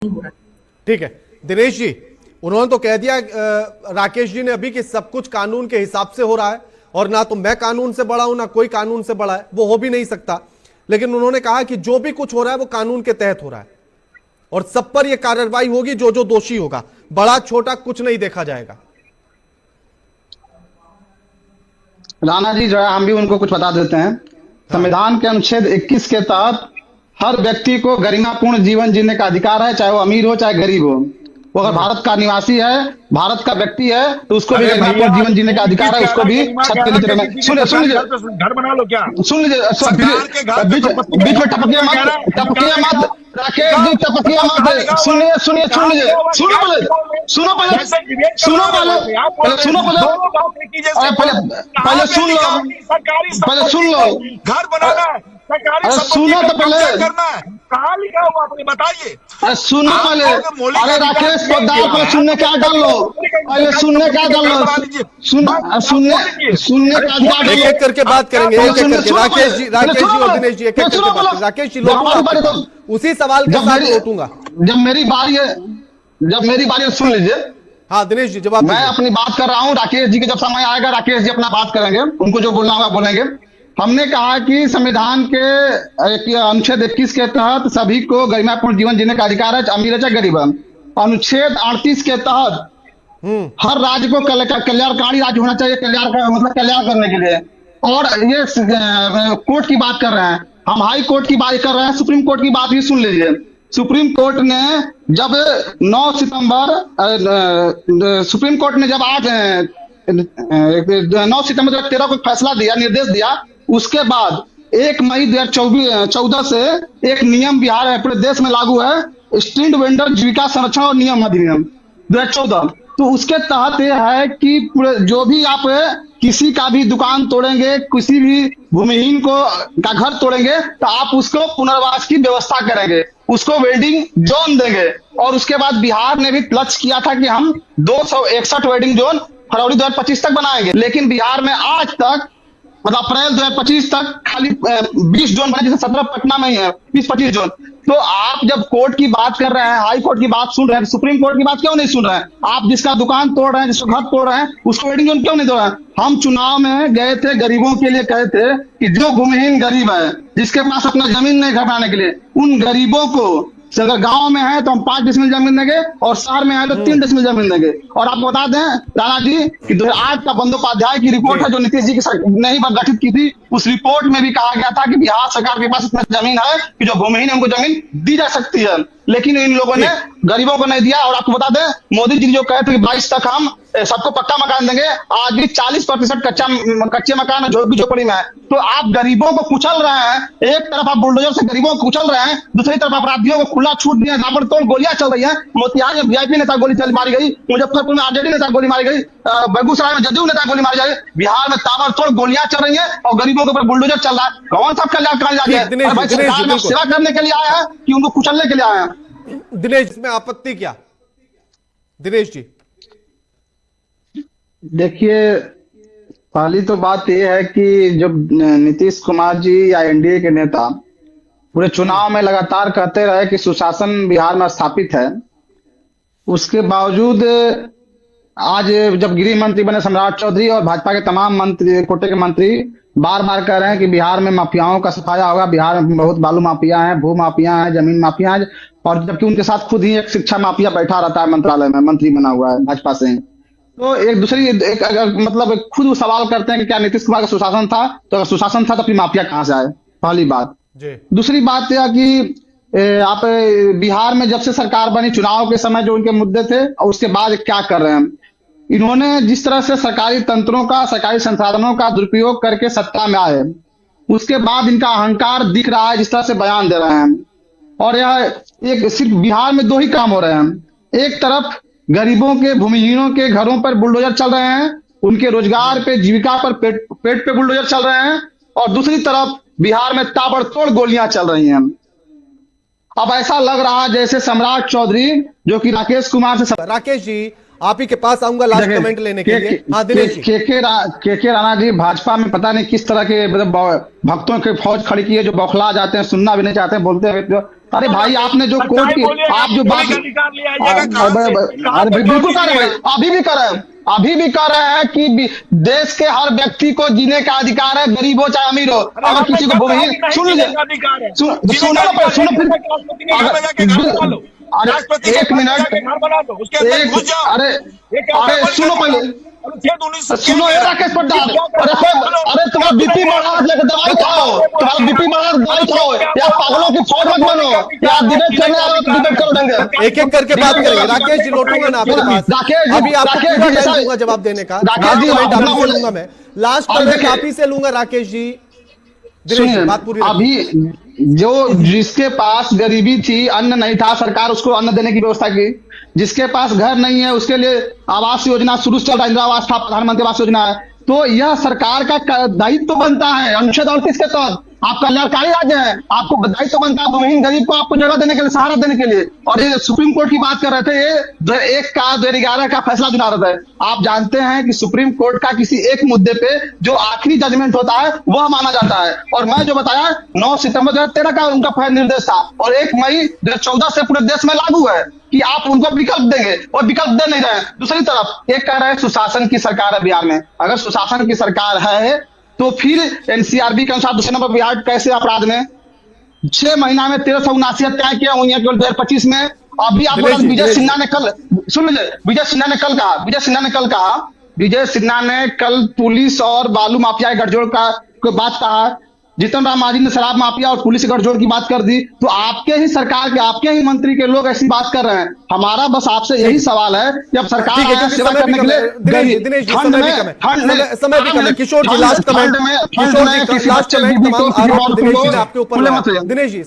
ठीक है दिनेश जी, उन्होंने तो कह दिया राकेश जी ने अभी कि सब कुछ कानून के हिसाब से हो रहा है और ना तो मैं कानून से बड़ा हूं ना कोई कानून से बड़ा है, वो हो भी नहीं सकता। लेकिन उन्होंने कहा कि जो भी कुछ हो रहा है वो कानून के तहत हो रहा है और सब पर यह कार्रवाई होगी, जो जो दोषी होगा, बड़ा छोटा कुछ नहीं देखा जाएगा। राणा जी जो है, हम भी उनको कुछ बता देते हैं। संविधान के अनुच्छेद 21 के तहत हर व्यक्ति को गरिमापूर्ण जीवन जीने का अधिकार है, चाहे वो अमीर हो चाहे गरीब हो। वो अगर भारत का निवासी है, भारत का व्यक्ति है, तो उसको भी गरिमापूर्ण जीवन जीने का अधिकार है, उसको भी छत के नीचे रहना। सुन लीजिए, घर बना लो क्या? सुन लीजिए, बीच में टपकिए मत राकेश जी, टपकिए मत। सुनिए सुनिए सुन लीजिए, सुनो पहले सुनो पहले सुनो पहले सुन लो, पहले सुन लो, घर बनाना है, सरकारी सुनो तो पहले, कहाँ लिखा हुआ आपने बताइए। अरे सुनो पहले, अरे राकेश पोद्दार पहले सुनने का डाल लो, पहले सुनने का डाल लो, सुनने का एक एक करके बात करेंगे, एक एक करके। राकेश जी और दिनेश जी एक एक करके बात करें। राकेश जी लौटूंगा, उसी सवाल के साथ लौटूंगा। जब मेरी बारी है सुन लीजिए। हाँ दिनेश जी जवाब। मैं अपनी बात कर रहा हूँ, राकेश जी के जब समय आएगा राकेश जी अपना बात करेंगे, उनको जो बोलना होगा बोलेंगे। हमने कहा कि संविधान के अनुच्छेद 21 के तहत सभी को गरिमापूर्ण जीवन जीने का अधिकार है, अमीर है चाहे गरीब है। अनुच्छेद 38 के तहत हर राज्य को कल्याणकारी राज्य होना चाहिए, कल्याण करने के लिए। और ये कोर्ट की बात कर रहे हैं, हम हाई कोर्ट की बात कर रहे हैं, सुप्रीम कोर्ट की बात भी सुन लीजिए। सुप्रीम कोर्ट ने जब 9 सितंबर सुप्रीम कोर्ट ने जब आज 9 सितंबर 2013 को फैसला दिया, निर्देश दिया, उसके बाद 1 मई 2014 से एक नियम बिहार है पूरे देश में लागू है, स्ट्रीट वेंडर जीविका संरक्षण और नियम अधिनियम 2014। तो उसके तहत यह है कि जो भी आप किसी का भी दुकान तोड़ेंगे, किसी भी भूमिहीन का घर तोड़ेंगे, तो आप उसको पुनर्वास की व्यवस्था करेंगे, उसको वेल्डिंग जोन देंगे। और उसके बाद बिहार ने भी लक्ष्य किया था कि हम 261 वेल्डिंग जोन फरवरी 2025 तक बनाएंगे। लेकिन बिहार में आज तक मतलब अप्रैल 2025 तक खाली 20 जोन बने, जैसे 17 पटना में ही है, 20-25 जोन। तो आप जब कोर्ट की बात कर रहे हैं, हाई कोर्ट की बात सुन रहे हैं, सुप्रीम कोर्ट की बात क्यों नहीं सुन रहे हैं? आप जिसका दुकान तोड़ रहे हैं, जिसका घर तोड़ रहे हैं, उसको वेल्डिंग जोन क्यों नहीं तोड़ रहे हैं? हम चुनाव में गए थे, गरीबों के लिए कहे थे कि जो भूमिहीन गरीब है, जिसके पास अपना जमीन नहीं घर बनाने के लिए, उन गरीबों को अगर गांव में है तो हम 5 डिसमिल जमीन देंगे और शहर में है तो 3 डिसमिल जमीन देंगे। और आपको बता दें राणा जी कि 2008 का बंदोपाध्याय की रिपोर्ट है जो नीतीश जी की नहीं गठित की थी, उस रिपोर्ट में भी कहा गया था कि बिहार सरकार के पास इतना जमीन है कि जो भूमिहीन है उनको जमीन दी जा सकती है। लेकिन इन लोगों ने गरीबों को नहीं दिया। और आपको बता दें मोदी जी जो कहे थे कि 22 तक हम सबको पक्का मकान देंगे, आज भी 40% कच्चे मकान झोपड़ी में है। तो आप गरीबों को कुचल रहे हैं, एक तरफ आप बुलडोजर से गरीबों को कुचल रहे हैं, दूसरी तरफ अपराधियों को खुला छूट दिया, ताबड़तोड़ गोलियां चल रही है। मोतिहारी में वीआईपी नेता गोली मारी गई, मुजफ्फरपुर में आरजेडी नेता गोली मारी गई, बेगूसराय में जदयू नेता गोली मारी गई, बिहार में ताबड़तोड़ गोलियां चल रही है और गरीबों के ऊपर बुलडोजर चल रहा है। कौन सा कल्याणकारी सेवा करने के लिए आया है कि उनको कुचलने के लिए आया है? दिनेश इसमें आपत्ति क्या? दिनेश जी देखिए, पहली तो बात यह है कि जब नीतीश कुमार जी या एनडीए के नेता पूरे चुनाव में लगातार कहते रहे कि सुशासन बिहार में स्थापित है, उसके बावजूद आज जब गृह मंत्री बने सम्राट चौधरी और भाजपा के तमाम मंत्री, कोटे के मंत्री बार बार कह रहे हैं कि बिहार में माफियाओं का सफाया होगा, बिहार में बहुत बालू माफिया है, भू माफिया है, जमीन माफिया है। और जबकि उनके साथ खुद ही एक शिक्षा माफिया बैठा रहता है मंत्रालय में, मंत्री बना हुआ है भाजपा से। तो मतलब खुद सवाल करते हैं कि क्या नीतीश कुमार का सुशासन था? तो अगर सुशासन था तो फिर माफिया कहां से आए? पहली बात। दूसरी बात यह कि आप बिहार में जब से सरकार बनी, चुनाव के समय जो उनके मुद्दे थे और उसके बाद क्या कर रहे हैं इन्होंने, जिस तरह से सरकारी तंत्रों का, सरकारी संसाधनों का दुरुपयोग करके सत्ता में आए, उसके बाद इनका अहंकार दिख रहा है, जिस तरह से बयान दे रहे हैं। और यह एक सिर्फ बिहार में 2 ही काम हो रहे हैं। एक तरफ गरीबों के, भूमिहीनों के घरों पर बुलडोजर चल रहे हैं, उनके रोजगार पे, जीविका पर, पेट पे बुलडोजर चल रहे हैं, और दूसरी तरफ बिहार में ताबड़तोड़ गोलियां चल रही हैं। अब ऐसा लग रहा है जैसे सम्राट चौधरी जो कि राकेश कुमार से राकेश जी आप ही के पास आऊंगा लास्ट कमेंट लेने के लिए। हाँ दिनेश जी। के राणा जी भाजपा में पता नहीं किस तरह के मतलब भक्तों की फौज खड़ी की है, जो बौखला जाते हैं, सुनना भी नहीं चाहते हैं, बोलते हैं। अरे भाई आपने जो कोर्ट की आप जो बात अरे बिल्कुल कर रहे हैं, अभी भी कर रहे हैं कि देश के हर व्यक्ति को जीने का अधिकार है, गरीब हो चाहे अमीर हो। अगर किसी को अरे एक मिनट अरे सुनो पहले सुनो राकेश प्रधान, अरे तुम्हारा बीपी बढ़ा लेकर दवाई खाओ, तुम्हारा बीपी बढ़ा दवाई खाओ, या पागलों की फौज मत बनो, या डिबेट करने आ रहे हो तो डिबेट करो देंगे। एक एक करके बात करेंगे। राकेश जी लौटूंगा ना आपके पास, अभी आपको पूरा टाइम दूंगा जवाब देने का। लूंगा मैं लास्ट कमेंट आप ही से लूंगा। राकेश जी बात पूरी। अभी जो जिसके पास गरीबी थी, अन्न नहीं था, सरकार उसको अन्न देने की व्यवस्था की। जिसके पास घर नहीं है उसके लिए आवास योजना शुरू से चल रहा है, इंदिरा आवास था, प्रधानमंत्री आवास योजना है। तो यह सरकार का दायित्व तो बनता है अनुच्छेद 38 के तहत, आप कल्याणकारी राज्य है, आपको दायित्व बनता है भूमिहीन गरीब को आपको जगह देने के लिए, सहारा देने के लिए। और ये सुप्रीम कोर्ट की बात कर रहे थे, ये 2011 का फैसला सुना रहे थे। आप जानते हैं कि सुप्रीम कोर्ट का किसी एक मुद्दे पे जो आखिरी जजमेंट होता है वह माना जाता है। और मैं जो बताया 9 सितंबर 2013 का उनका निर्देश था, और 1 मई 2014 से पूरे देश में लागू है कि आप उनको विकल्प देंगे, और विकल्प दे नहीं रहे। दूसरी तरफ एक कह रहे हैं सुशासन की सरकार है बिहार में। अगर सुशासन की सरकार है तो फिर एनसीआरबी के अनुसार दूसरे नंबर बिहार कैसे अपराध में 6 महीना में 1379 हत्याएं किया हुई है केवल 2025 में। अभी आप विजय सिन्हा ने कल सुन लीजिए, विजय सिन्हा ने कल पुलिस और बालू माफिया गठजोड़ का बात कहा। जीतन राम मांझी ने शराब माफिया और पुलिस गठजोड़ की बात कर दी। तो आपके ही सरकार के, आपके ही मंत्री के लोग ऐसी बात कर रहे हैं। हमारा बस आपसे यही सवाल है कि अब सरकार सेवा करने के लिए दिनेश जी समय भी कम है। किशोर जी लास्ट कमेंट, किशोर जी लास्ट कमेंट, दिनेश जी आपके ऊपर दिनेश जी